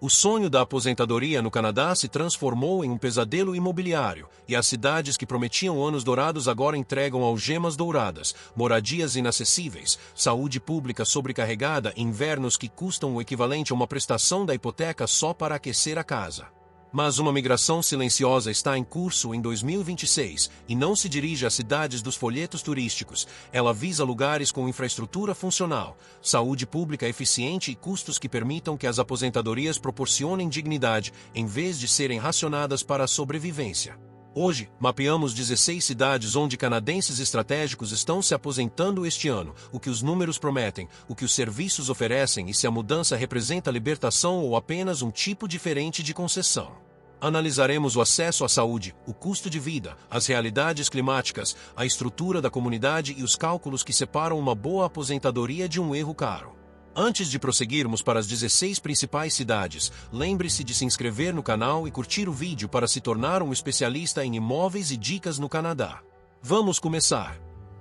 O sonho da aposentadoria no Canadá se transformou em um pesadelo imobiliário, e as cidades que prometiam anos dourados agora entregam algemas douradas, moradias inacessíveis, saúde pública sobrecarregada e invernos que custam o equivalente a uma prestação da hipoteca só para aquecer a casa. Mas uma migração silenciosa está em curso em 2026 e não se dirige às cidades dos folhetos turísticos. Ela visa lugares com infraestrutura funcional, saúde pública eficiente e custos que permitam que as aposentadorias proporcionem dignidade, em vez de serem racionadas para a sobrevivência. Hoje, mapeamos 16 cidades onde canadenses estratégicos estão se aposentando este ano, o que os números prometem, o que os serviços oferecem e se a mudança representa libertação ou apenas um tipo diferente de concessão. Analisaremos o acesso à saúde, o custo de vida, as realidades climáticas, a estrutura da comunidade e os cálculos que separam uma boa aposentadoria de um erro caro. Antes de prosseguirmos para as 16 principais cidades, lembre-se de se inscrever no canal e curtir o vídeo para se tornar um especialista em imóveis e dicas no Canadá. Vamos começar!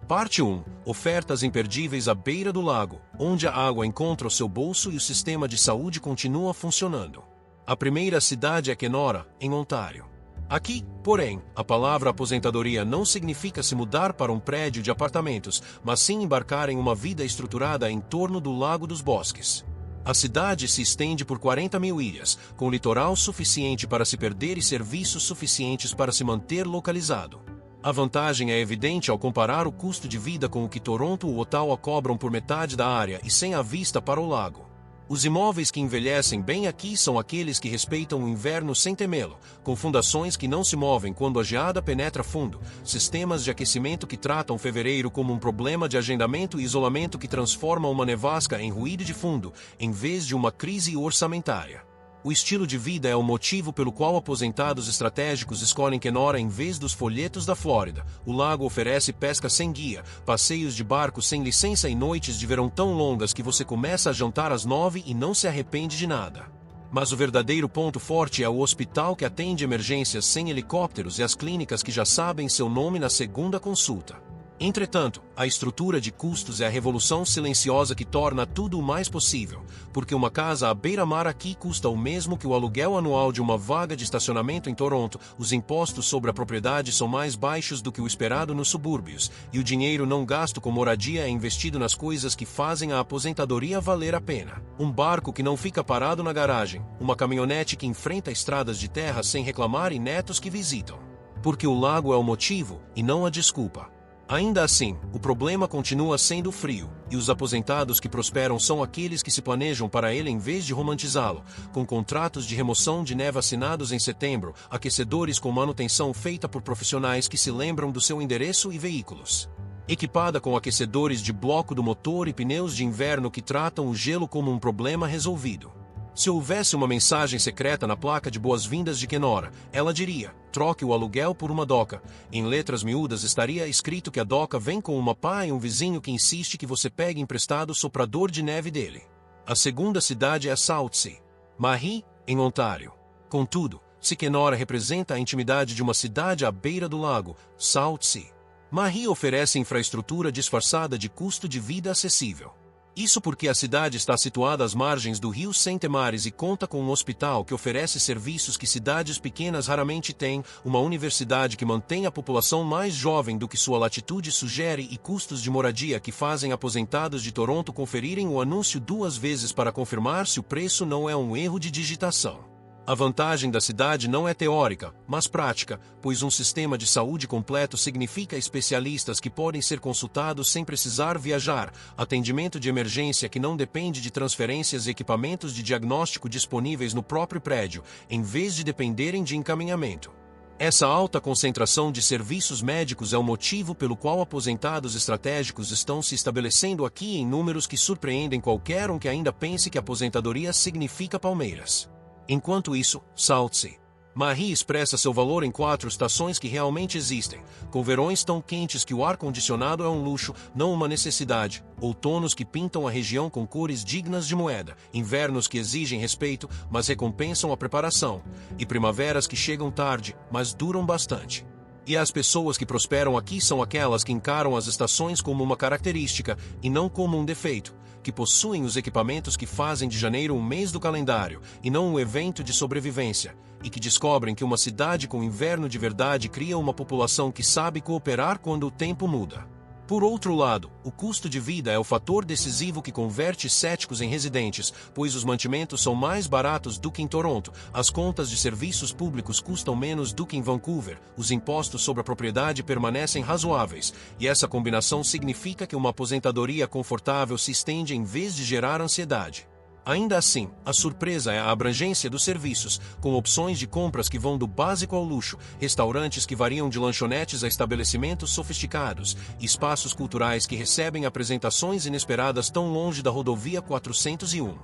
Parte 1. Ofertas imperdíveis à beira do lago, onde a água encontra o seu bolso e o sistema de saúde continua funcionando. A primeira cidade é Kenora, em Ontário. Aqui, porém, a palavra aposentadoria não significa se mudar para um prédio de apartamentos, mas sim embarcar em uma vida estruturada em torno do Lago dos Bosques. A cidade se estende por 40 mil ilhas, com litoral suficiente para se perder e serviços suficientes para se manter localizado. A vantagem é evidente ao comparar o custo de vida com o que Toronto ou Ottawa cobram por metade da área e sem a vista para o lago. Os imóveis que envelhecem bem aqui são aqueles que respeitam o inverno sem temê-lo, com fundações que não se movem quando a geada penetra fundo, sistemas de aquecimento que tratam fevereiro como um problema de agendamento e isolamento que transformam uma nevasca em ruído de fundo, em vez de uma crise orçamentária. O estilo de vida é o motivo pelo qual aposentados estratégicos escolhem Kenora em vez dos folhetos da Flórida. O lago oferece pesca sem guia, passeios de barco sem licença e noites de verão tão longas que você começa a jantar às 9 e não se arrepende de nada. Mas o verdadeiro ponto forte é o hospital que atende emergências sem helicópteros e as clínicas que já sabem seu nome na segunda consulta. Entretanto, a estrutura de custos é a revolução silenciosa que torna tudo o mais possível, porque uma casa à beira-mar aqui custa o mesmo que o aluguel anual de uma vaga de estacionamento em Toronto, os impostos sobre a propriedade são mais baixos do que o esperado nos subúrbios, e o dinheiro não gasto com moradia é investido nas coisas que fazem a aposentadoria valer a pena. Um barco que não fica parado na garagem, uma caminhonete que enfrenta estradas de terra sem reclamar e netos que visitam. Porque o lago é o motivo, e não a desculpa. Ainda assim, o problema continua sendo o frio, e os aposentados que prosperam são aqueles que se planejam para ele em vez de romantizá-lo, com contratos de remoção de neve assinados em setembro, aquecedores com manutenção feita por profissionais que se lembram do seu endereço e veículos. Equipada com aquecedores de bloco do motor e pneus de inverno que tratam o gelo como um problema resolvido. Se houvesse uma mensagem secreta na placa de boas-vindas de Kenora, ela diria: troque o aluguel por uma doca. Em letras miúdas estaria escrito que a doca vem com uma pá e um vizinho que insiste que você pegue emprestado o soprador de neve dele. A segunda cidade é Southsea, Marie, em Ontário. Contudo, se Kenora representa a intimidade de uma cidade à beira do lago, Southsea, Marie oferece infraestrutura disfarçada de custo de vida acessível. Isso porque a cidade está situada às margens do rio Saint-Maries e conta com um hospital que oferece serviços que cidades pequenas raramente têm, uma universidade que mantém a população mais jovem do que sua latitude sugere e custos de moradia que fazem aposentados de Toronto conferirem o anúncio 2 vezes para confirmar se o preço não é um erro de digitação. A vantagem da cidade não é teórica, mas prática, pois um sistema de saúde completo significa especialistas que podem ser consultados sem precisar viajar, atendimento de emergência que não depende de transferências e equipamentos de diagnóstico disponíveis no próprio prédio, em vez de dependerem de encaminhamento. Essa alta concentração de serviços médicos é o motivo pelo qual aposentados estratégicos estão se estabelecendo aqui em números que surpreendem qualquer um que ainda pense que aposentadoria significa palmeiras. Enquanto isso, Southsea, Marie expressa seu valor em 4 estações que realmente existem, com verões tão quentes que o ar-condicionado é um luxo, não uma necessidade, outonos que pintam a região com cores dignas de moeda, invernos que exigem respeito, mas recompensam a preparação, e primaveras que chegam tarde, mas duram bastante. E as pessoas que prosperam aqui são aquelas que encaram as estações como uma característica e não como um defeito, que possuem os equipamentos que fazem de janeiro um mês do calendário e não um evento de sobrevivência, e que descobrem que uma cidade com inverno de verdade cria uma população que sabe cooperar quando o tempo muda. Por outro lado, o custo de vida é o fator decisivo que converte céticos em residentes, pois os mantimentos são mais baratos do que em Toronto, as contas de serviços públicos custam menos do que em Vancouver, os impostos sobre a propriedade permanecem razoáveis, e essa combinação significa que uma aposentadoria confortável se estende em vez de gerar ansiedade. Ainda assim, a surpresa é a abrangência dos serviços, com opções de compras que vão do básico ao luxo, restaurantes que variam de lanchonetes a estabelecimentos sofisticados, e espaços culturais que recebem apresentações inesperadas tão longe da rodovia 401.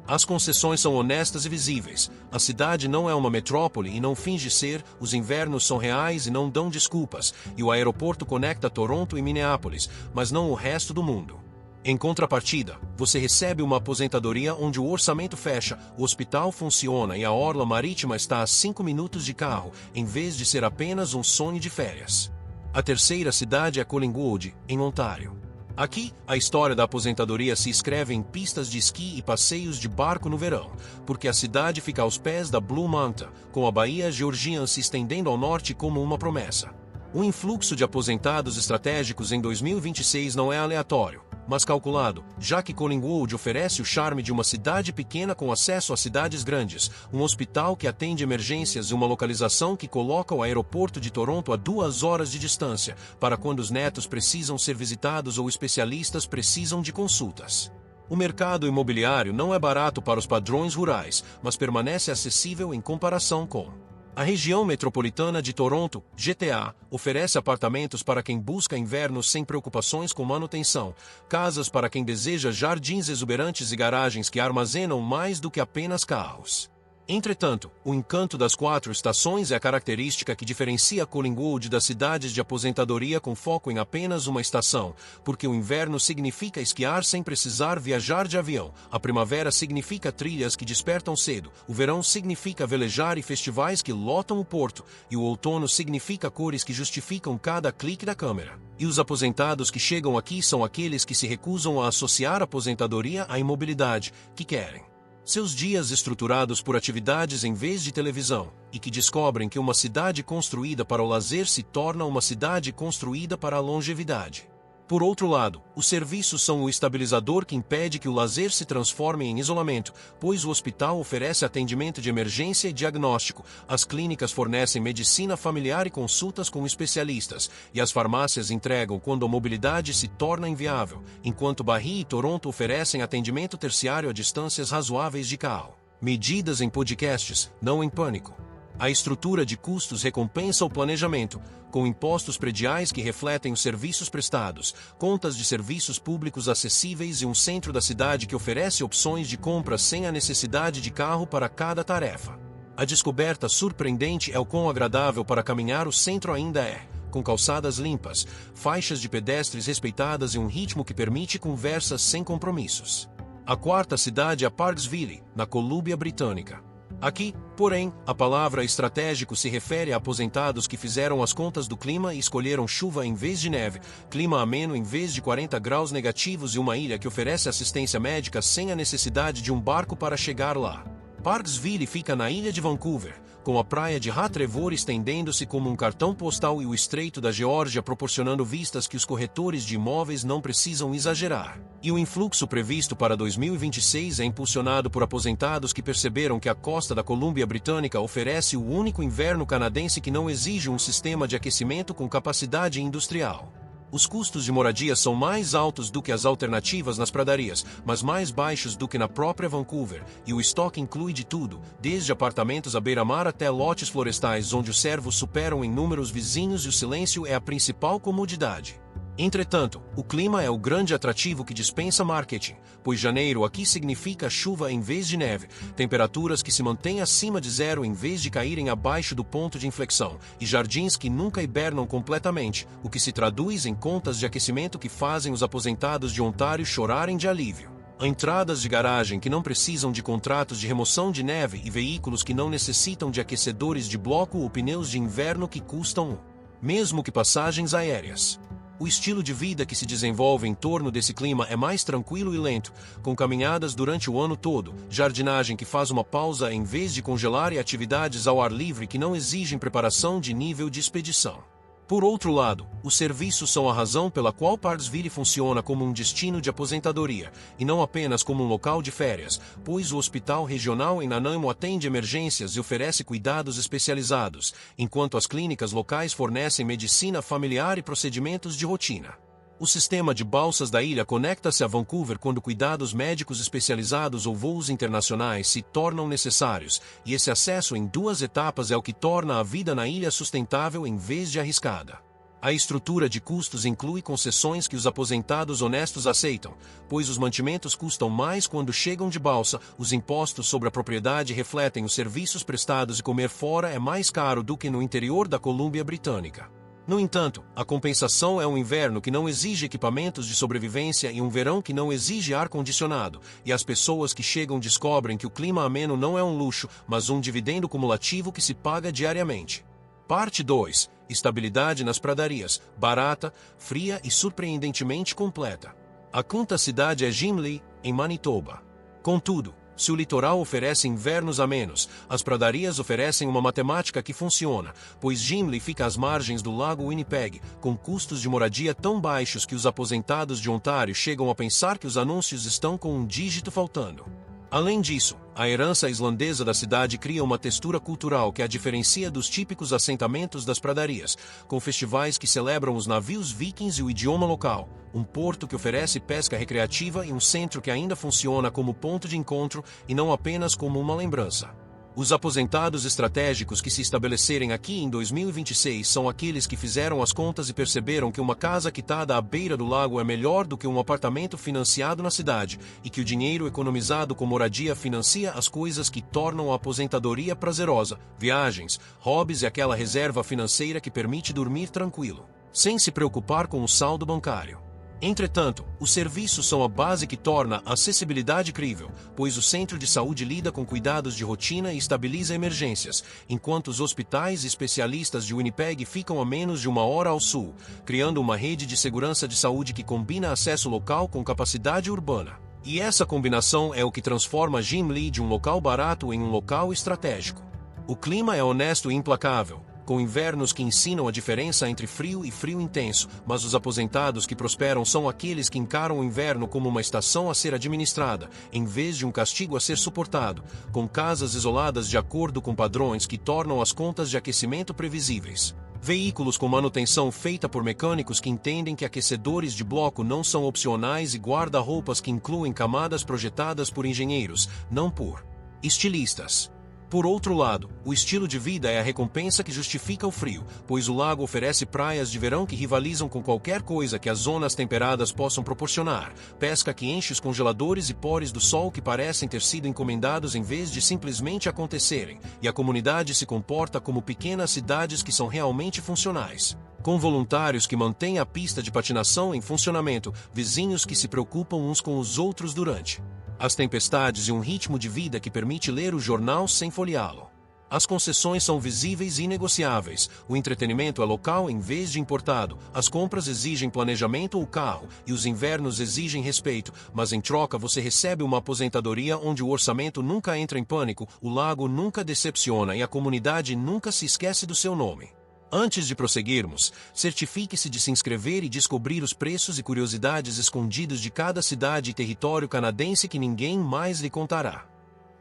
As concessões são honestas e visíveis, a cidade não é uma metrópole e não finge ser, os invernos são reais e não dão desculpas, e o aeroporto conecta Toronto e Minneapolis, mas não o resto do mundo. Em contrapartida, você recebe uma aposentadoria onde o orçamento fecha, o hospital funciona e a orla marítima está a 5 minutos de carro, em vez de ser apenas um sonho de férias. A terceira cidade é Collingwood, em Ontário. Aqui, a história da aposentadoria se escreve em pistas de esqui e passeios de barco no verão, porque a cidade fica aos pés da Blue Manta, com a Baía Georgian se estendendo ao norte como uma promessa. O influxo de aposentados estratégicos em 2026 não é aleatório, mas calculado, já que Collingwood oferece o charme de uma cidade pequena com acesso a cidades grandes, um hospital que atende emergências e uma localização que coloca o aeroporto de Toronto a 2 horas de distância, para quando os netos precisam ser visitados ou especialistas precisam de consultas. O mercado imobiliário não é barato para os padrões rurais, mas permanece acessível em comparação com a região metropolitana de Toronto, GTA, oferece apartamentos para quem busca invernos sem preocupações com manutenção, casas para quem deseja jardins exuberantes e garagens que armazenam mais do que apenas carros. Entretanto, o encanto das 4 estações é a característica que diferencia Collingwood das cidades de aposentadoria com foco em apenas uma estação, porque o inverno significa esquiar sem precisar viajar de avião, a primavera significa trilhas que despertam cedo, o verão significa velejar e festivais que lotam o porto, e o outono significa cores que justificam cada clique da câmera. E os aposentados que chegam aqui são aqueles que se recusam a associar a aposentadoria à imobilidade, que querem seus dias estruturados por atividades em vez de televisão, e que descobrem que uma cidade construída para o lazer se torna uma cidade construída para a longevidade. Por outro lado, os serviços são o estabilizador que impede que o lazer se transforme em isolamento, pois o hospital oferece atendimento de emergência e diagnóstico, as clínicas fornecem medicina familiar e consultas com especialistas, e as farmácias entregam quando a mobilidade se torna inviável, enquanto Barrie e Toronto oferecem atendimento terciário a distâncias razoáveis de carro. Medidas em podcasts, não em pânico. A estrutura de custos recompensa o planejamento, com impostos prediais que refletem os serviços prestados, contas de serviços públicos acessíveis e um centro da cidade que oferece opções de compra sem a necessidade de carro para cada tarefa. A descoberta surpreendente é o quão agradável para caminhar o centro ainda é, com calçadas limpas, faixas de pedestres respeitadas e um ritmo que permite conversas sem compromissos. A quarta cidade é Parksville, na Colúmbia Britânica. Aqui, porém, a palavra estratégico se refere a aposentados que fizeram as contas do clima e escolheram chuva em vez de neve, clima ameno em vez de 40 graus negativos e uma ilha que oferece assistência médica sem a necessidade de um barco para chegar lá. Parksville fica na ilha de Vancouver, com a praia de Hat Trevor estendendo-se como um cartão postal e o Estreito da Geórgia proporcionando vistas que os corretores de imóveis não precisam exagerar. E o influxo previsto para 2026 é impulsionado por aposentados que perceberam que a costa da Colômbia Britânica oferece o único inverno canadense que não exige um sistema de aquecimento com capacidade industrial. Os custos de moradia são mais altos do que as alternativas nas pradarias, mas mais baixos do que na própria Vancouver, e o estoque inclui de tudo, desde apartamentos à beira-mar até lotes florestais onde os servos superam em número os vizinhos e o silêncio é a principal comodidade. Entretanto, o clima é o grande atrativo que dispensa marketing, pois janeiro aqui significa chuva em vez de neve, temperaturas que se mantêm acima de zero em vez de caírem abaixo do ponto de inflexão, e jardins que nunca hibernam completamente, o que se traduz em contas de aquecimento que fazem os aposentados de Ontário chorarem de alívio. Entradas de garagem que não precisam de contratos de remoção de neve e veículos que não necessitam de aquecedores de bloco ou pneus de inverno que custam mesmo que passagens aéreas. O estilo de vida que se desenvolve em torno desse clima é mais tranquilo e lento, com caminhadas durante o ano todo, jardinagem que faz uma pausa em vez de congelar e atividades ao ar livre que não exigem preparação de nível de expedição. Por outro lado, os serviços são a razão pela qual Parksville funciona como um destino de aposentadoria, e não apenas como um local de férias, pois o Hospital Regional em Nanaimo atende emergências e oferece cuidados especializados, enquanto as clínicas locais fornecem medicina familiar e procedimentos de rotina. O sistema de balsas da ilha conecta-se a Vancouver quando cuidados médicos especializados ou voos internacionais se tornam necessários, e esse acesso em 2 etapas é o que torna a vida na ilha sustentável em vez de arriscada. A estrutura de custos inclui concessões que os aposentados honestos aceitam, pois os mantimentos custam mais quando chegam de balsa, os impostos sobre a propriedade refletem os serviços prestados e comer fora é mais caro do que no interior da Colômbia Britânica. No entanto, a compensação é um inverno que não exige equipamentos de sobrevivência e um verão que não exige ar-condicionado, e as pessoas que chegam descobrem que o clima ameno não é um luxo, mas um dividendo cumulativo que se paga diariamente. Parte 2. Estabilidade nas pradarias, barata, fria e surpreendentemente completa. A quinta cidade é Gimli, em Manitoba. Contudo, se o litoral oferece invernos amenos, as pradarias oferecem uma matemática que funciona, pois Gimli fica às margens do lago Winnipeg, com custos de moradia tão baixos que os aposentados de Ontário chegam a pensar que os anúncios estão com um dígito faltando. Além disso, a herança islandesa da cidade cria uma textura cultural que a diferencia dos típicos assentamentos das pradarias, com festivais que celebram os navios vikings e o idioma local, um porto que oferece pesca recreativa e um centro que ainda funciona como ponto de encontro e não apenas como uma lembrança. Os aposentados estratégicos que se estabelecerem aqui em 2026 são aqueles que fizeram as contas e perceberam que uma casa quitada à beira do lago é melhor do que um apartamento financiado na cidade, e que o dinheiro economizado com moradia financia as coisas que tornam a aposentadoria prazerosa, viagens, hobbies e aquela reserva financeira que permite dormir tranquilo, sem se preocupar com o saldo bancário. Entretanto, os serviços são a base que torna a acessibilidade crível, pois o centro de saúde lida com cuidados de rotina e estabiliza emergências, enquanto os hospitais e especialistas de Winnipeg ficam a menos de 1 hora ao sul, criando uma rede de segurança de saúde que combina acesso local com capacidade urbana. E essa combinação é o que transforma Gimli de um local barato em um local estratégico. O clima é honesto e implacável, com invernos que ensinam a diferença entre frio e frio intenso, mas os aposentados que prosperam são aqueles que encaram o inverno como uma estação a ser administrada, em vez de um castigo a ser suportado, com casas isoladas de acordo com padrões que tornam as contas de aquecimento previsíveis. Veículos com manutenção feita por mecânicos que entendem que aquecedores de bloco não são opcionais e guarda-roupas que incluem camadas projetadas por engenheiros, não por estilistas. Por outro lado, o estilo de vida é a recompensa que justifica o frio, pois o lago oferece praias de verão que rivalizam com qualquer coisa que as zonas temperadas possam proporcionar, pesca que enche os congeladores e pores do sol que parecem ter sido encomendados em vez de simplesmente acontecerem, e a comunidade se comporta como pequenas cidades que são realmente funcionais. Com voluntários que mantêm a pista de patinação em funcionamento, vizinhos que se preocupam uns com os outros durante as tempestades e um ritmo de vida que permite ler o jornal sem folheá-lo. As concessões são visíveis e negociáveis, o entretenimento é local em vez de importado, as compras exigem planejamento ou carro, e os invernos exigem respeito, mas em troca você recebe uma aposentadoria onde o orçamento nunca entra em pânico, o lago nunca decepciona e a comunidade nunca se esquece do seu nome. Antes de prosseguirmos, certifique-se de se inscrever e descobrir os preços e curiosidades escondidos de cada cidade e território canadense que ninguém mais lhe contará.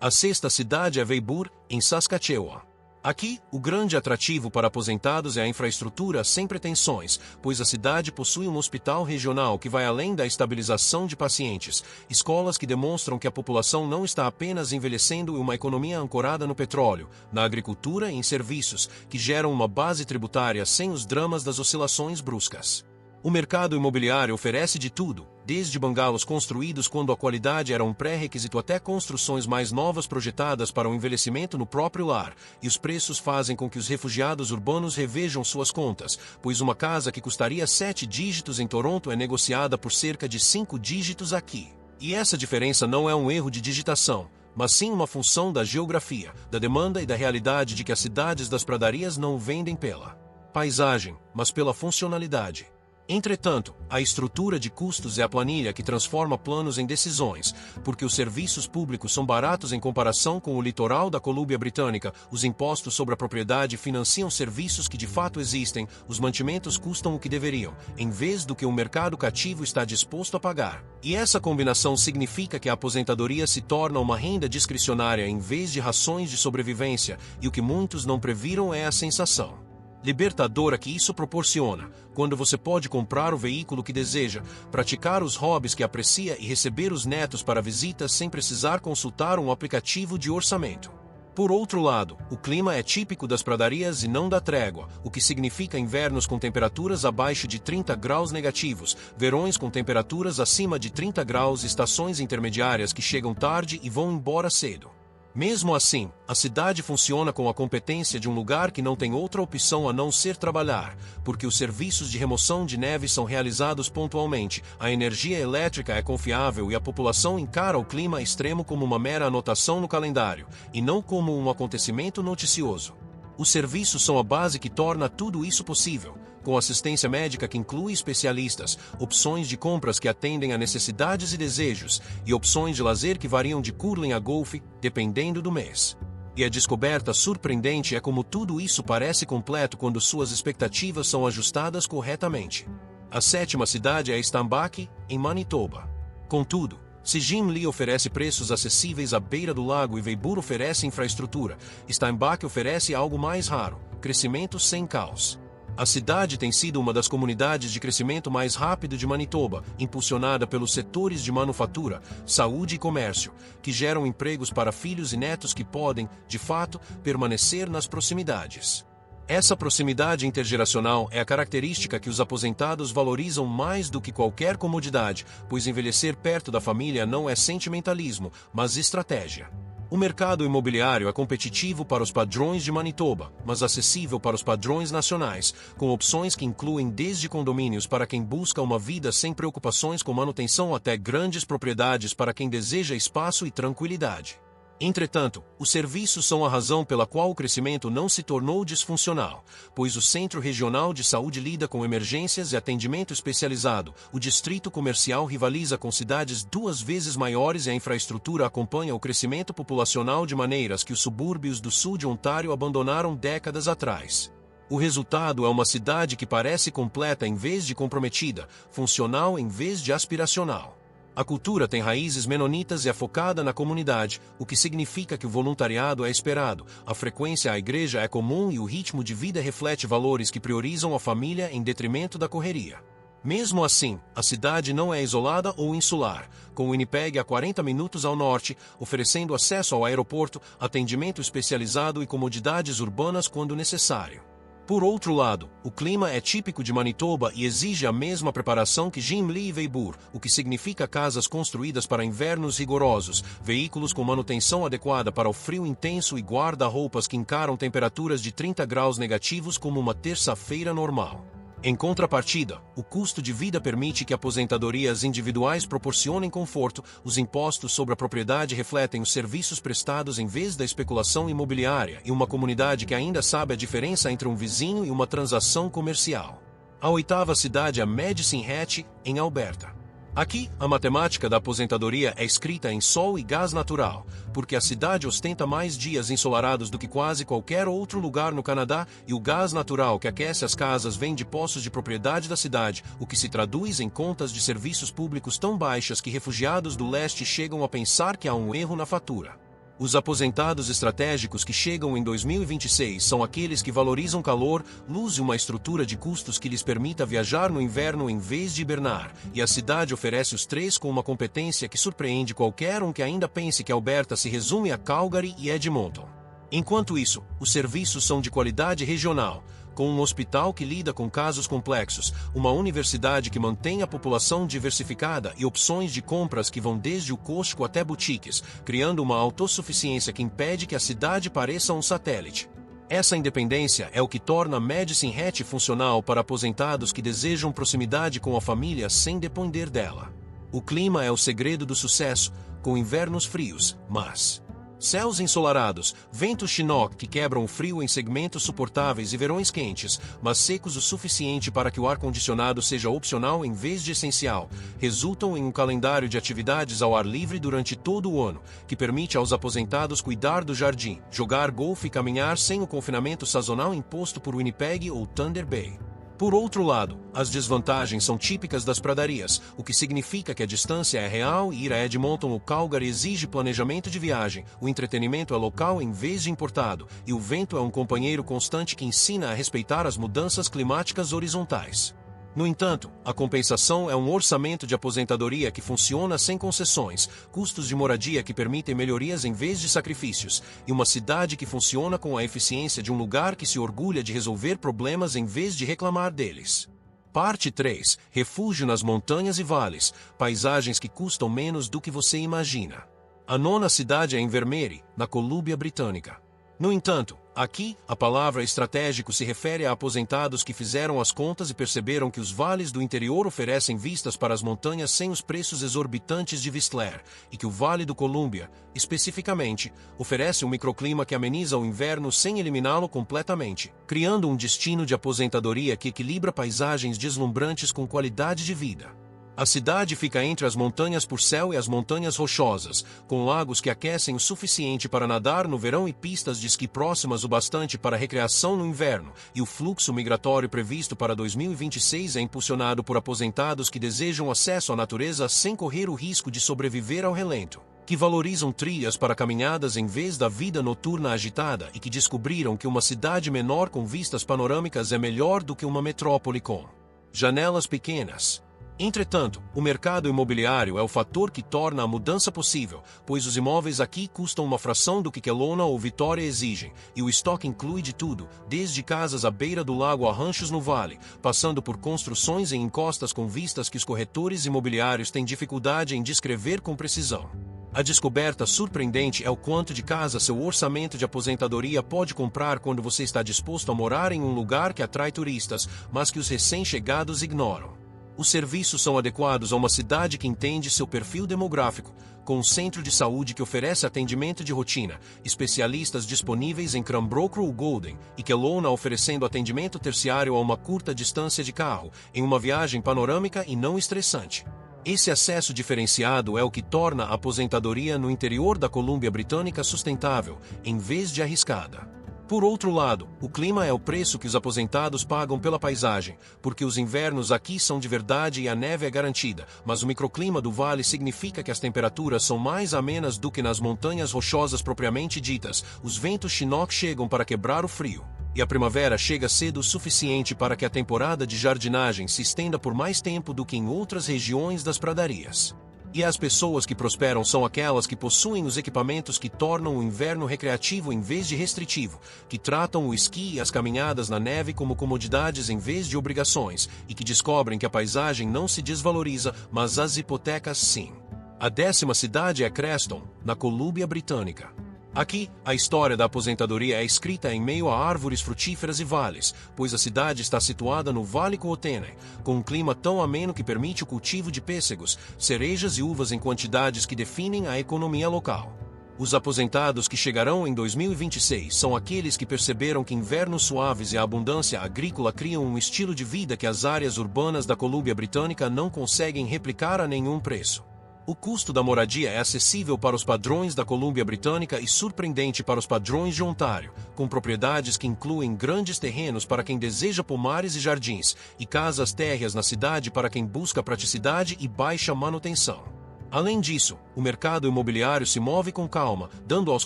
A sexta cidade é Weibur, em Saskatchewan. Aqui, o grande atrativo para aposentados é a infraestrutura sem pretensões, pois a cidade possui um hospital regional que vai além da estabilização de pacientes, escolas que demonstram que a população não está apenas envelhecendo e uma economia ancorada no petróleo, na agricultura e em serviços, que geram uma base tributária sem os dramas das oscilações bruscas. O mercado imobiliário oferece de tudo, desde bangalos construídos quando a qualidade era um pré-requisito até construções mais novas projetadas para o envelhecimento no próprio lar, e os preços fazem com que os refugiados urbanos revejam suas contas, pois uma casa que custaria 7 dígitos em Toronto é negociada por cerca de 5 dígitos aqui. E essa diferença não é um erro de digitação, mas sim uma função da geografia, da demanda e da realidade de que as cidades das pradarias não vendem pela paisagem, mas pela funcionalidade. Entretanto, a estrutura de custos é a planilha que transforma planos em decisões, porque os serviços públicos são baratos em comparação com o litoral da Colômbia Britânica, os impostos sobre a propriedade financiam serviços que de fato existem, os mantimentos custam o que deveriam, em vez do que o mercado cativo está disposto a pagar. E essa combinação significa que a aposentadoria se torna uma renda discricionária em vez de rações de sobrevivência, e o que muitos não previram é a sensação libertadora que isso proporciona, quando você pode comprar o veículo que deseja, praticar os hobbies que aprecia e receber os netos para visitas sem precisar consultar um aplicativo de orçamento. Por outro lado, o clima é típico das pradarias e não da trégua, o que significa invernos com temperaturas abaixo de 30 graus negativos, verões com temperaturas acima de 30 graus e estações intermediárias que chegam tarde e vão embora cedo. Mesmo assim, a cidade funciona com a competência de um lugar que não tem outra opção a não ser trabalhar, porque os serviços de remoção de neve são realizados pontualmente, a energia elétrica é confiável e a população encara o clima extremo como uma mera anotação no calendário, e não como um acontecimento noticioso. Os serviços são a base que torna tudo isso possível, com assistência médica que inclui especialistas, opções de compras que atendem a necessidades e desejos, e opções de lazer que variam de curling a golfe, dependendo do mês. E a descoberta surpreendente é como tudo isso parece completo quando suas expectativas são ajustadas corretamente. A sétima cidade é Stambaqui, em Manitoba. Contudo, se Gimli oferece preços acessíveis à beira do lago e Weibur oferece infraestrutura, Stambaqui oferece algo mais raro: crescimento sem caos. A cidade tem sido uma das comunidades de crescimento mais rápido de Manitoba, impulsionada pelos setores de manufatura, saúde e comércio, que geram empregos para filhos e netos que podem, de fato, permanecer nas proximidades. Essa proximidade intergeracional é a característica que os aposentados valorizam mais do que qualquer comodidade, pois envelhecer perto da família não é sentimentalismo, mas estratégia. O mercado imobiliário é competitivo para os padrões de Manitoba, mas acessível para os padrões nacionais, com opções que incluem desde condomínios para quem busca uma vida sem preocupações com manutenção até grandes propriedades para quem deseja espaço e tranquilidade. Entretanto, os serviços são a razão pela qual o crescimento não se tornou disfuncional, pois o Centro Regional de Saúde lida com emergências e atendimento especializado, o distrito comercial rivaliza com cidades 2 vezes maiores e a infraestrutura acompanha o crescimento populacional de maneiras que os subúrbios do sul de Ontário abandonaram décadas atrás. O resultado é uma cidade que parece completa em vez de comprometida, funcional em vez de aspiracional. A cultura tem raízes menonitas e é focada na comunidade, o que significa que o voluntariado é esperado, a frequência à igreja é comum e o ritmo de vida reflete valores que priorizam a família em detrimento da correria. Mesmo assim, a cidade não é isolada ou insular, com Winnipeg a 40 minutos ao norte, oferecendo acesso ao aeroporto, atendimento especializado e comodidades urbanas quando necessário. Por outro lado, o clima é típico de Manitoba e exige a mesma preparação que Gimli e Weibur, o que significa casas construídas para invernos rigorosos, veículos com manutenção adequada para o frio intenso e guarda-roupas que encaram temperaturas de 30 graus negativos como uma terça-feira normal. Em contrapartida, o custo de vida permite que aposentadorias individuais proporcionem conforto, os impostos sobre a propriedade refletem os serviços prestados em vez da especulação imobiliária e uma comunidade que ainda sabe a diferença entre um vizinho e uma transação comercial. A oitava cidade é Medicine Hat, em Alberta. Aqui, a matemática da aposentadoria é escrita em sol e gás natural, porque a cidade ostenta mais dias ensolarados do que quase qualquer outro lugar no Canadá e o gás natural que aquece as casas vem de poços de propriedade da cidade, o que se traduz em contas de serviços públicos tão baixas que refugiados do leste chegam a pensar que há um erro na fatura. Os aposentados estratégicos que chegam em 2026 são aqueles que valorizam calor, luz e uma estrutura de custos que lhes permita viajar no inverno em vez de hibernar, e a cidade oferece os três com uma competência que surpreende qualquer um que ainda pense que Alberta se resume a Calgary e Edmonton. Enquanto isso, os serviços são de qualidade regional, com um hospital que lida com casos complexos, uma universidade que mantém a população diversificada e opções de compras que vão desde o Costco até boutiques, criando uma autossuficiência que impede que a cidade pareça um satélite. Essa independência é o que torna Medicine Hat funcional para aposentados que desejam proximidade com a família sem depender dela. O clima é o segredo do sucesso, com invernos frios, mas Céus ensolarados, ventos Chinook que quebram o frio em segmentos suportáveis e verões quentes, mas secos o suficiente para que o ar-condicionado seja opcional em vez de essencial, resultam em um calendário de atividades ao ar livre durante todo o ano, que permite aos aposentados cuidar do jardim, jogar golfe e caminhar sem o confinamento sazonal imposto por Winnipeg ou Thunder Bay. Por outro lado, as desvantagens são típicas das pradarias, o que significa que a distância é real e ir a Edmonton ou Calgary exige planejamento de viagem, o entretenimento é local em vez de importado, e o vento é um companheiro constante que ensina a respeitar as mudanças climáticas horizontais. No entanto, a compensação é um orçamento de aposentadoria que funciona sem concessões, custos de moradia que permitem melhorias em vez de sacrifícios, e uma cidade que funciona com a eficiência de um lugar que se orgulha de resolver problemas em vez de reclamar deles. Parte 3. Refúgio nas montanhas e vales, paisagens que custam menos do que você imagina. A nona cidade é Invermere, na Colúmbia Britânica. No entanto, aqui, a palavra estratégico se refere a aposentados que fizeram as contas e perceberam que os vales do interior oferecem vistas para as montanhas sem os preços exorbitantes de Whistler, e que o Vale do Colúmbia, especificamente, oferece um microclima que ameniza o inverno sem eliminá-lo completamente, criando um destino de aposentadoria que equilibra paisagens deslumbrantes com qualidade de vida. A cidade fica entre as montanhas Purcell e as montanhas rochosas, com lagos que aquecem o suficiente para nadar no verão e pistas de esqui próximas o bastante para recreação no inverno, e o fluxo migratório previsto para 2026 é impulsionado por aposentados que desejam acesso à natureza sem correr o risco de sobreviver ao relento, que valorizam trilhas para caminhadas em vez da vida noturna agitada e que descobriram que uma cidade menor com vistas panorâmicas é melhor do que uma metrópole com janelas pequenas. Entretanto, o mercado imobiliário é o fator que torna a mudança possível, pois os imóveis aqui custam uma fração do que Kelowna ou Vitória exigem, e o estoque inclui de tudo, desde casas à beira do lago a ranchos no vale, passando por construções em encostas com vistas que os corretores imobiliários têm dificuldade em descrever com precisão. A descoberta surpreendente é o quanto de casa seu orçamento de aposentadoria pode comprar quando você está disposto a morar em um lugar que atrai turistas, mas que os recém-chegados ignoram. Os serviços são adequados a uma cidade que entende seu perfil demográfico, com um centro de saúde que oferece atendimento de rotina, especialistas disponíveis em Cranbrook ou Golden, e Kelowna oferecendo atendimento terciário a uma curta distância de carro, em uma viagem panorâmica e não estressante. Esse acesso diferenciado é o que torna a aposentadoria no interior da Colúmbia Britânica sustentável, em vez de arriscada. Por outro lado, o clima é o preço que os aposentados pagam pela paisagem, porque os invernos aqui são de verdade e a neve é garantida, mas o microclima do vale significa que as temperaturas são mais amenas do que nas montanhas rochosas propriamente ditas, os ventos Chinook chegam para quebrar o frio, e a primavera chega cedo o suficiente para que a temporada de jardinagem se estenda por mais tempo do que em outras regiões das pradarias. E as pessoas que prosperam são aquelas que possuem os equipamentos que tornam o inverno recreativo em vez de restritivo, que tratam o esqui e as caminhadas na neve como comodidades em vez de obrigações, e que descobrem que a paisagem não se desvaloriza, mas as hipotecas sim. A 10ª cidade é Creston, na Colúmbia Britânica. Aqui, a história da aposentadoria é escrita em meio a árvores frutíferas e vales, pois a cidade está situada no Vale Cootene, com um clima tão ameno que permite o cultivo de pêssegos, cerejas e uvas em quantidades que definem a economia local. Os aposentados que chegarão em 2026 são aqueles que perceberam que invernos suaves e a abundância agrícola criam um estilo de vida que as áreas urbanas da Colúmbia Britânica não conseguem replicar a nenhum preço. O custo da moradia é acessível para os padrões da Colúmbia Britânica e surpreendente para os padrões de Ontário, com propriedades que incluem grandes terrenos para quem deseja pomares e jardins, e casas térreas na cidade para quem busca praticidade e baixa manutenção. Além disso, o mercado imobiliário se move com calma, dando aos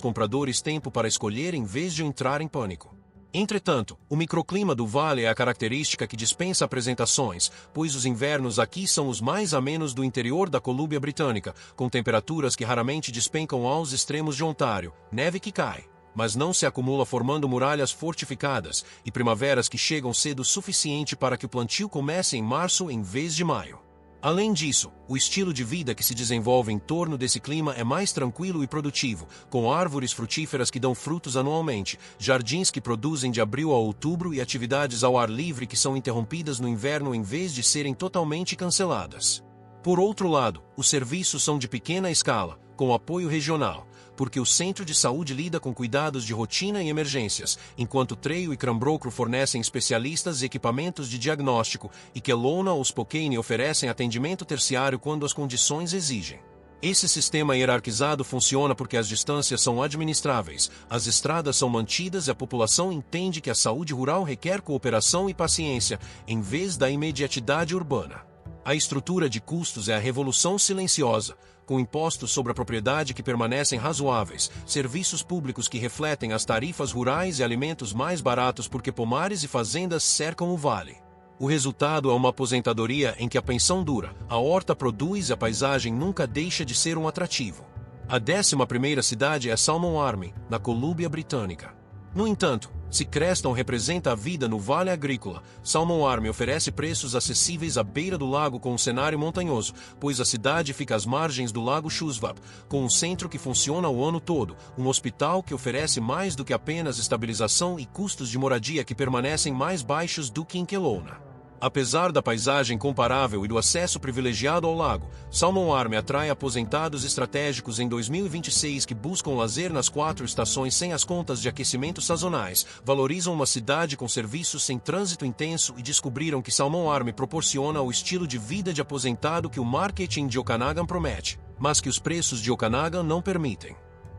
compradores tempo para escolher em vez de entrar em pânico. Entretanto, o microclima do vale é a característica que dispensa apresentações, pois os invernos aqui são os mais amenos do interior da Colúmbia Britânica, com temperaturas que raramente despencam aos extremos de Ontário, neve que cai, mas não se acumula formando muralhas fortificadas, e primaveras que chegam cedo o suficiente para que o plantio comece em março em vez de maio. Além disso, o estilo de vida que se desenvolve em torno desse clima é mais tranquilo e produtivo, com árvores frutíferas que dão frutos anualmente, jardins que produzem de abril a outubro e atividades ao ar livre que são interrompidas no inverno em vez de serem totalmente canceladas. Por outro lado, os serviços são de pequena escala, com apoio regional, porque o centro de saúde lida com cuidados de rotina e emergências, enquanto Treio e Cranbrook fornecem especialistas e equipamentos de diagnóstico, e Kelowna ou Spokane oferecem atendimento terciário quando as condições exigem. Esse sistema hierarquizado funciona porque as distâncias são administráveis, as estradas são mantidas e a população entende que a saúde rural requer cooperação e paciência, em vez da imediatidade urbana. A estrutura de custos é a revolução silenciosa, com impostos sobre a propriedade que permanecem razoáveis, serviços públicos que refletem as tarifas rurais e alimentos mais baratos porque pomares e fazendas cercam o vale. O resultado é uma aposentadoria em que a pensão dura, a horta produz e a paisagem nunca deixa de ser um atrativo. A 11ª cidade é Salmon Arm, na Colúmbia Britânica. No entanto, se Creston representa a vida no Vale Agrícola, Salmon Arm oferece preços acessíveis à beira do lago com um cenário montanhoso, pois a cidade fica às margens do lago Shuswap, com um centro que funciona o ano todo, um hospital que oferece mais do que apenas estabilização e custos de moradia que permanecem mais baixos do que em Kelowna. Apesar da paisagem comparável e do acesso privilegiado ao lago, Salmon Arm atrai aposentados estratégicos em 2026 que buscam lazer nas 4 estações sem as contas de aquecimento sazonais, valorizam uma cidade com serviços sem trânsito intenso e descobriram que Salmon Arm proporciona o estilo de vida de aposentado que o marketing de Okanagan promete, mas que os preços de Okanagan não permitem.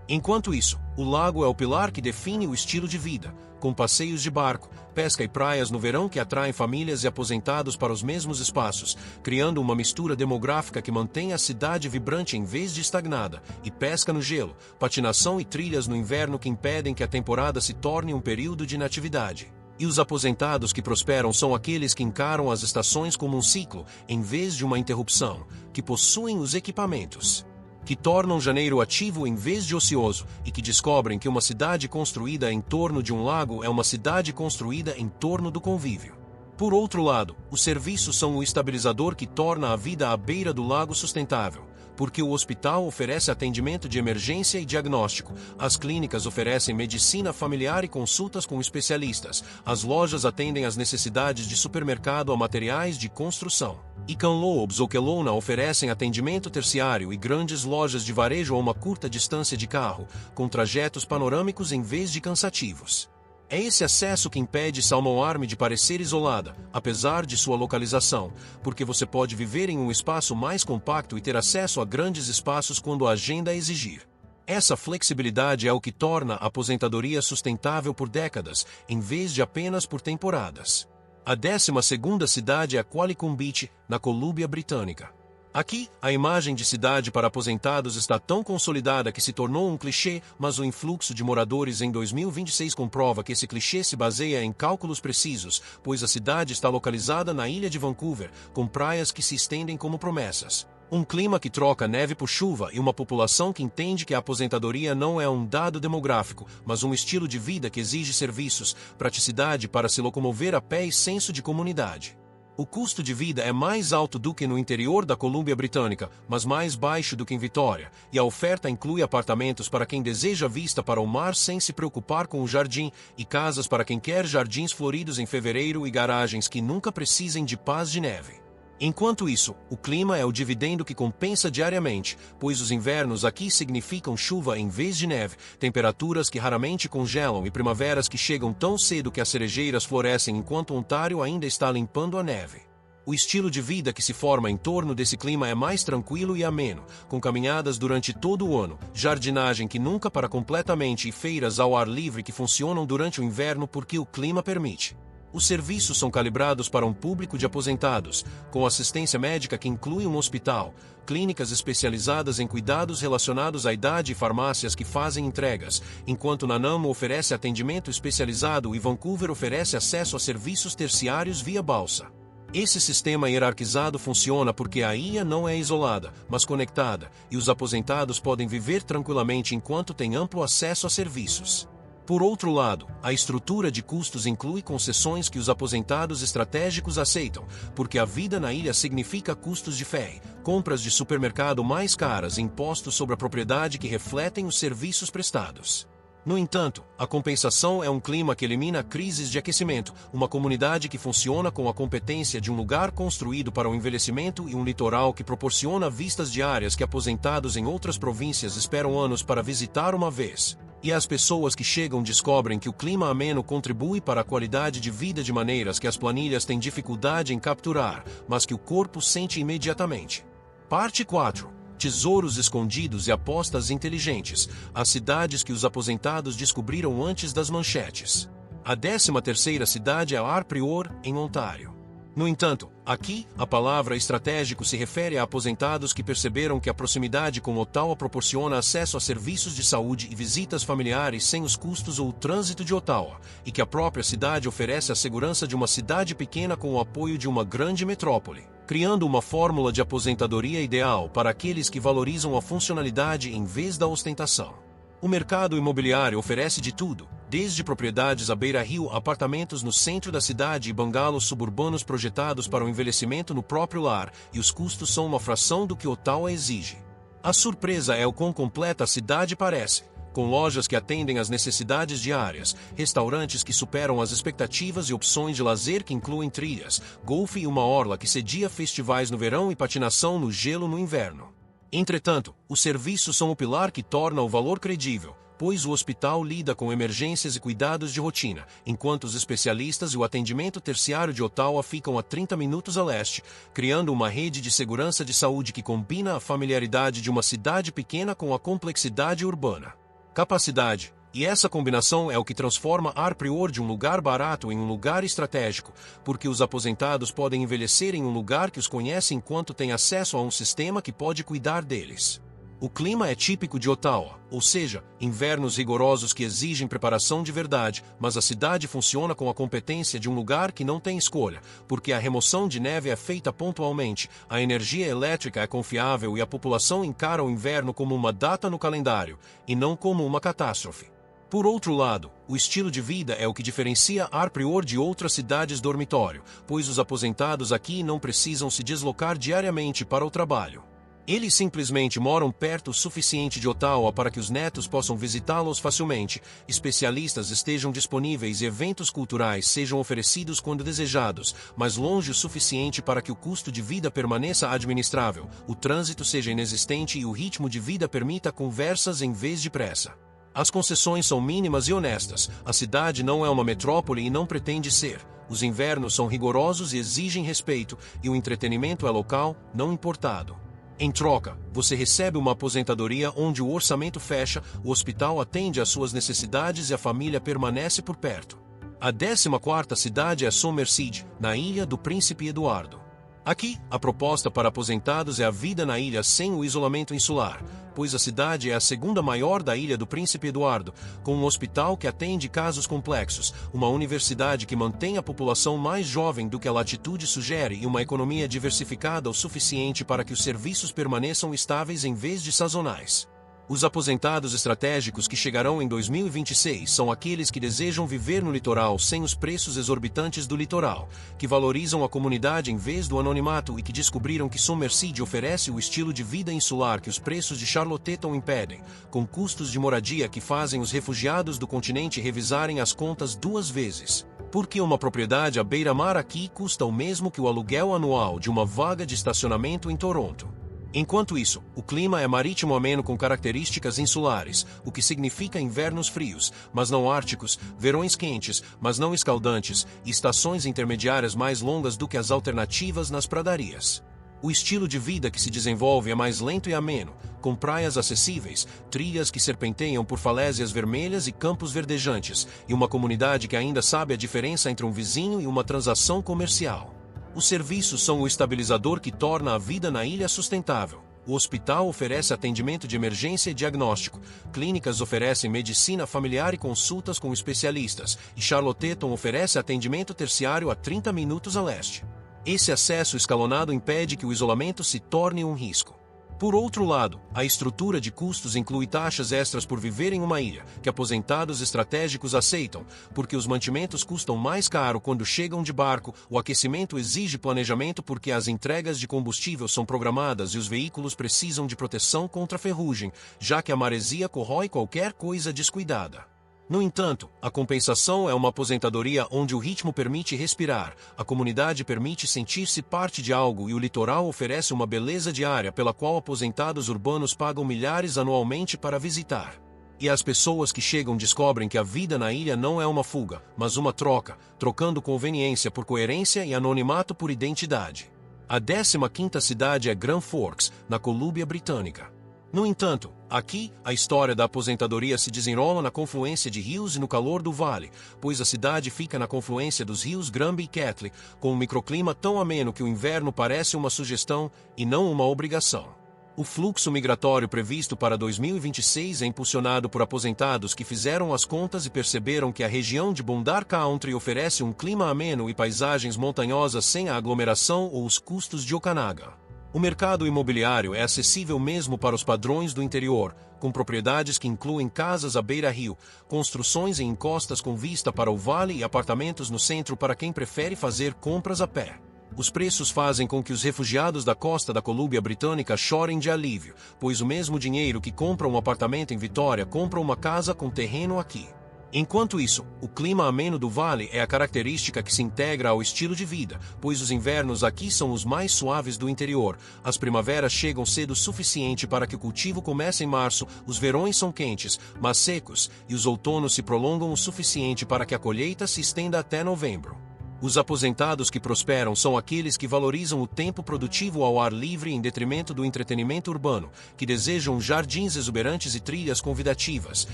Enquanto isso, o lago é o pilar que define o estilo de vida, com passeios de barco, pesca e praias no verão que atraem famílias e aposentados para os mesmos espaços, criando uma mistura demográfica que mantém a cidade vibrante em vez de estagnada, e pesca no gelo, patinação e trilhas no inverno que impedem que a temporada se torne um período de inatividade. E os aposentados que prosperam são aqueles que encaram as estações como um ciclo, em vez de uma interrupção, que possuem os equipamentos que tornam janeiro ativo em vez de ocioso, e que descobrem que uma cidade construída em torno de um lago é uma cidade construída em torno do convívio. Por outro lado, os serviços são o estabilizador que torna a vida à beira do lago sustentável, porque o hospital oferece atendimento de emergência e diagnóstico, as clínicas oferecem medicina familiar e consultas com especialistas, as lojas atendem às necessidades de supermercado a materiais de construção. E Kamloops ou Kelowna oferecem atendimento terciário e grandes lojas de varejo a uma curta distância de carro, com trajetos panorâmicos em vez de cansativos. É esse acesso que impede Salmon Arm de parecer isolada, apesar de sua localização, porque você pode viver em um espaço mais compacto e ter acesso a grandes espaços quando a agenda exigir. Essa flexibilidade é o que torna a aposentadoria sustentável por décadas, em vez de apenas por temporadas. A 12ª cidade é Qualicum Beach, na Colúmbia Britânica. Aqui, a imagem de cidade para aposentados está tão consolidada que se tornou um clichê, mas o influxo de moradores em 2026 comprova que esse clichê se baseia em cálculos precisos, pois a cidade está localizada na ilha de Vancouver, com praias que se estendem como promessas. Um clima que troca neve por chuva e uma população que entende que a aposentadoria não é um dado demográfico, mas um estilo de vida que exige serviços, praticidade para se locomover a pé e senso de comunidade. O custo de vida é mais alto do que no interior da Colúmbia Britânica, mas mais baixo do que em Vitória, e a oferta inclui apartamentos para quem deseja vista para o mar sem se preocupar com o jardim, e casas para quem quer jardins floridos em fevereiro e garagens que nunca precisem de pás de neve. Enquanto isso, o clima é o dividendo que compensa diariamente, pois os invernos aqui significam chuva em vez de neve, temperaturas que raramente congelam e primaveras que chegam tão cedo que as cerejeiras florescem enquanto Ontário ainda está limpando a neve. O estilo de vida que se forma em torno desse clima é mais tranquilo e ameno, com caminhadas durante todo o ano, jardinagem que nunca para completamente e feiras ao ar livre que funcionam durante o inverno porque o clima permite. Os serviços são calibrados para um público de aposentados, com assistência médica que inclui um hospital, clínicas especializadas em cuidados relacionados à idade e farmácias que fazem entregas, enquanto Nanaimo oferece atendimento especializado e Vancouver oferece acesso a serviços terciários via balsa. Esse sistema hierarquizado funciona porque a ilha não é isolada, mas conectada, e os aposentados podem viver tranquilamente enquanto têm amplo acesso a serviços. Por outro lado, a estrutura de custos inclui concessões que os aposentados estratégicos aceitam, porque a vida na ilha significa custos de ferry, compras de supermercado mais caras e impostos sobre a propriedade que refletem os serviços prestados. No entanto, a compensação é um clima que elimina crises de aquecimento, uma comunidade que funciona com a competência de um lugar construído para o envelhecimento e um litoral que proporciona vistas diárias que aposentados em outras províncias esperam anos para visitar uma vez. E as pessoas que chegam descobrem que o clima ameno contribui para a qualidade de vida de maneiras que as planilhas têm dificuldade em capturar, mas que o corpo sente imediatamente. Parte 4. Tesouros escondidos e apostas inteligentes, as cidades que os aposentados descobriram antes das manchetes. A 13ª cidade é Ar Prior, em Ontário. No entanto, aqui, a palavra estratégico se refere a aposentados que perceberam que a proximidade com Ottawa proporciona acesso a serviços de saúde e visitas familiares sem os custos ou o trânsito de Ottawa, e que a própria cidade oferece a segurança de uma cidade pequena com o apoio de uma grande metrópole, criando uma fórmula de aposentadoria ideal para aqueles que valorizam a funcionalidade em vez da ostentação. O mercado imobiliário oferece de tudo, desde propriedades à beira-rio a apartamentos no centro da cidade e bangalos suburbanos projetados para o envelhecimento no próprio lar, e os custos são uma fração do que Ottawa exige. A surpresa é o quão completa a cidade parece, com lojas que atendem às necessidades diárias, restaurantes que superam as expectativas e opções de lazer que incluem trilhas, golfe e uma orla que cedia festivais no verão e patinação no gelo no inverno. Entretanto, os serviços são o pilar que torna o valor credível, pois o hospital lida com emergências e cuidados de rotina, enquanto os especialistas e o atendimento terciário de Ottawa ficam a 30 minutos a leste, criando uma rede de segurança de saúde que combina a familiaridade de uma cidade pequena com a complexidade urbana. Capacidade. E essa combinação é o que transforma Ar Prior de um lugar barato em um lugar estratégico, porque os aposentados podem envelhecer em um lugar que os conhece enquanto têm acesso a um sistema que pode cuidar deles. O clima é típico de Ottawa, ou seja, invernos rigorosos que exigem preparação de verdade, mas a cidade funciona com a competência de um lugar que não tem escolha, porque a remoção de neve é feita pontualmente, a energia elétrica é confiável e a população encara o inverno como uma data no calendário, e não como uma catástrofe. Por outro lado, o estilo de vida é o que diferencia Ar Prior de outras cidades dormitório, pois os aposentados aqui não precisam se deslocar diariamente para o trabalho. Eles simplesmente moram perto o suficiente de Ottawa para que os netos possam visitá-los facilmente, especialistas estejam disponíveis e eventos culturais sejam oferecidos quando desejados, mas longe o suficiente para que o custo de vida permaneça administrável, o trânsito seja inexistente e o ritmo de vida permita conversas em vez de pressa. As concessões são mínimas e honestas, a cidade não é uma metrópole e não pretende ser. Os invernos são rigorosos e exigem respeito, e o entretenimento é local, não importado. Em troca, você recebe uma aposentadoria onde o orçamento fecha, o hospital atende às suas necessidades e a família permanece por perto. A 14ª cidade é Somerset, na Ilha do Príncipe Eduardo. Aqui, a proposta para aposentados é a vida na ilha sem o isolamento insular, pois a cidade é a segunda maior da Ilha do Príncipe Eduardo, com um hospital que atende casos complexos, uma universidade que mantém a população mais jovem do que a latitude sugere e uma economia diversificada o suficiente para que os serviços permaneçam estáveis em vez de sazonais. Os aposentados estratégicos que chegarão em 2026 são aqueles que desejam viver no litoral sem os preços exorbitantes do litoral, que valorizam a comunidade em vez do anonimato e que descobriram que Somerset oferece o estilo de vida insular que os preços de Charlottetown impedem, com custos de moradia que fazem os refugiados do continente revisarem as contas 2 vezes. Porque uma propriedade à beira-mar aqui custa o mesmo que o aluguel anual de uma vaga de estacionamento em Toronto. Enquanto isso, o clima é marítimo ameno com características insulares, o que significa invernos frios, mas não árticos, verões quentes, mas não escaldantes, e estações intermediárias mais longas do que as alternativas nas pradarias. O estilo de vida que se desenvolve é mais lento e ameno, com praias acessíveis, trilhas que serpenteiam por falésias vermelhas e campos verdejantes, e uma comunidade que ainda sabe a diferença entre um vizinho e uma transação comercial. Os serviços são o estabilizador que torna a vida na ilha sustentável. O hospital oferece atendimento de emergência e diagnóstico, clínicas oferecem medicina familiar e consultas com especialistas, e Charlottetown oferece atendimento terciário a 30 minutos a leste. Esse acesso escalonado impede que o isolamento se torne um risco. Por outro lado, a estrutura de custos inclui taxas extras por viver em uma ilha, que aposentados estratégicos aceitam, porque os mantimentos custam mais caro quando chegam de barco, o aquecimento exige planejamento porque as entregas de combustível são programadas e os veículos precisam de proteção contra ferrugem, já que a maresia corrói qualquer coisa descuidada. No entanto, a compensação é uma aposentadoria onde o ritmo permite respirar, a comunidade permite sentir-se parte de algo e o litoral oferece uma beleza diária pela qual aposentados urbanos pagam milhares anualmente para visitar. E as pessoas que chegam descobrem que a vida na ilha não é uma fuga, mas uma troca, trocando conveniência por coerência e anonimato por identidade. A 15ª cidade é Grand Forks, na Colômbia Britânica. No entanto, aqui, a história da aposentadoria se desenrola na confluência de rios e no calor do vale, pois a cidade fica na confluência dos rios Granby e Catley, com um microclima tão ameno que o inverno parece uma sugestão e não uma obrigação. O fluxo migratório previsto para 2026 é impulsionado por aposentados que fizeram as contas e perceberam que a região de Boundary Country oferece um clima ameno e paisagens montanhosas sem a aglomeração ou os custos de Okanagan. O mercado imobiliário é acessível mesmo para os padrões do interior, com propriedades que incluem casas à beira-rio, construções em encostas com vista para o vale e apartamentos no centro para quem prefere fazer compras a pé. Os preços fazem com que os refugiados da costa da Colômbia Britânica chorem de alívio, pois o mesmo dinheiro que compra um apartamento em Vitória compra uma casa com terreno aqui. Enquanto isso, o clima ameno do vale é a característica que se integra ao estilo de vida, pois os invernos aqui são os mais suaves do interior, as primaveras chegam cedo o suficiente para que o cultivo comece em março, os verões são quentes, mas secos, e os outonos se prolongam o suficiente para que a colheita se estenda até novembro. Os aposentados que prosperam são aqueles que valorizam o tempo produtivo ao ar livre em detrimento do entretenimento urbano, que desejam jardins exuberantes e trilhas convidativas,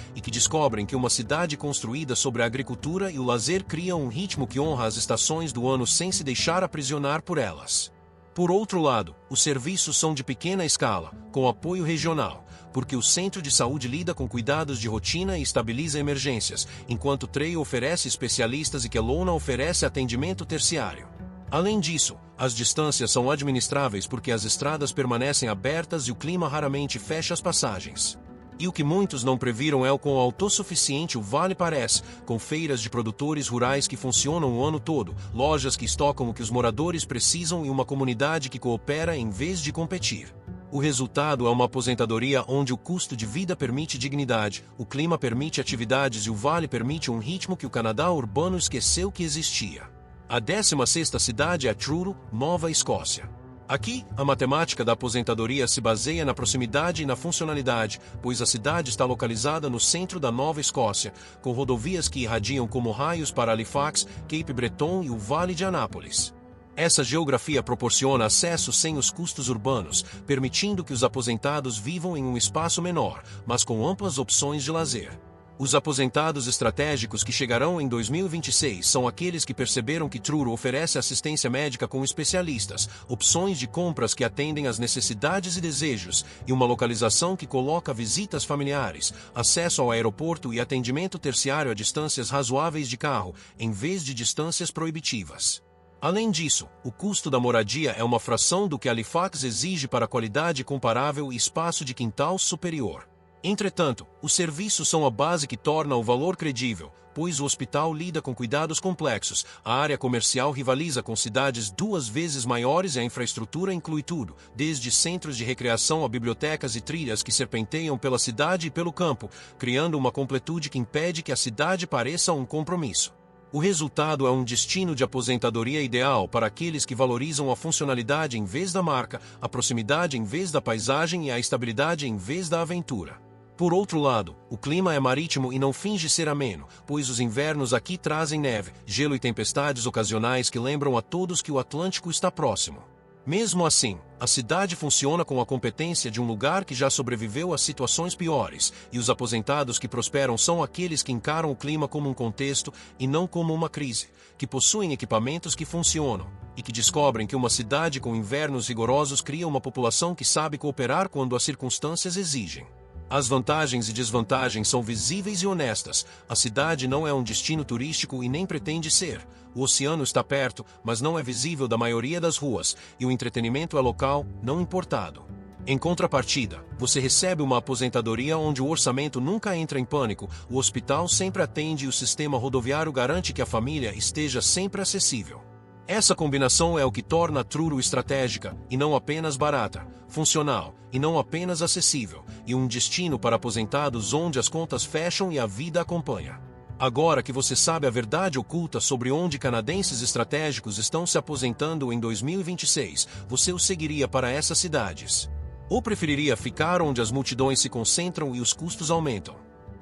e que descobrem que uma cidade construída sobre a agricultura e o lazer cria um ritmo que honra as estações do ano sem se deixar aprisionar por elas. Por outro lado, os serviços são de pequena escala, com apoio regional, porque o centro de saúde lida com cuidados de rotina e estabiliza emergências, enquanto Trail oferece especialistas e Kelowna oferece atendimento terciário. Além disso, as distâncias são administráveis porque as estradas permanecem abertas e o clima raramente fecha as passagens. E o que muitos não previram é o quão autossuficiente o vale parece, com feiras de produtores rurais que funcionam o ano todo, lojas que estocam o que os moradores precisam e uma comunidade que coopera em vez de competir. O resultado é uma aposentadoria onde o custo de vida permite dignidade, o clima permite atividades e o vale permite um ritmo que o Canadá urbano esqueceu que existia. A 16ª cidade é Truro, Nova Escócia. Aqui, a matemática da aposentadoria se baseia na proximidade e na funcionalidade, pois a cidade está localizada no centro da Nova Escócia, com rodovias que irradiam como raios para Halifax, Cape Breton e o Vale de Anápolis. Essa geografia proporciona acesso sem os custos urbanos, permitindo que os aposentados vivam em um espaço menor, mas com amplas opções de lazer. Os aposentados estratégicos que chegarão em 2026 são aqueles que perceberam que Truro oferece assistência médica com especialistas, opções de compras que atendem às necessidades e desejos, e uma localização que coloca visitas familiares, acesso ao aeroporto e atendimento terciário a distâncias razoáveis de carro, em vez de distâncias proibitivas. Além disso, o custo da moradia é uma fração do que Halifax exige para qualidade comparável e espaço de quintal superior. Entretanto, os serviços são a base que torna o valor credível, pois o hospital lida com cuidados complexos, a área comercial rivaliza com cidades 2 vezes maiores e a infraestrutura inclui tudo, desde centros de recreação a bibliotecas e trilhas que serpenteiam pela cidade e pelo campo, criando uma completude que impede que a cidade pareça um compromisso. O resultado é um destino de aposentadoria ideal para aqueles que valorizam a funcionalidade em vez da marca, a proximidade em vez da paisagem e a estabilidade em vez da aventura. Por outro lado, o clima é marítimo e não finge ser ameno, pois os invernos aqui trazem neve, gelo e tempestades ocasionais que lembram a todos que o Atlântico está próximo. Mesmo assim, a cidade funciona com a competência de um lugar que já sobreviveu a situações piores, e os aposentados que prosperam são aqueles que encaram o clima como um contexto e não como uma crise, que possuem equipamentos que funcionam, e que descobrem que uma cidade com invernos rigorosos cria uma população que sabe cooperar quando as circunstâncias exigem. As vantagens e desvantagens são visíveis e honestas. A cidade não é um destino turístico e nem pretende ser. O oceano está perto, mas não é visível da maioria das ruas, e o entretenimento é local, não importado. Em contrapartida, você recebe uma aposentadoria onde o orçamento nunca entra em pânico, o hospital sempre atende e o sistema rodoviário garante que a família esteja sempre acessível. Essa combinação é o que torna a Truro estratégica, e não apenas barata, funcional, e não apenas acessível, e um destino para aposentados onde as contas fecham e a vida acompanha. Agora que você sabe a verdade oculta sobre onde canadenses estratégicos estão se aposentando em 2026, você os seguiria para essas cidades? Ou preferiria ficar onde as multidões se concentram e os custos aumentam?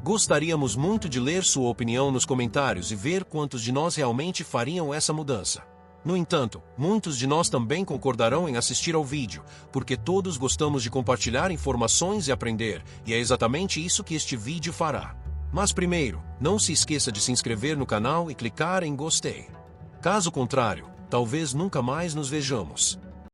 Gostaríamos muito de ler sua opinião nos comentários e ver quantos de nós realmente fariam essa mudança. No entanto, muitos de nós também concordarão em assistir ao vídeo, porque todos gostamos de compartilhar informações e aprender, e é exatamente isso que este vídeo fará. Mas primeiro, não se esqueça de se inscrever no canal e clicar em gostei. Caso contrário, talvez nunca mais nos vejamos.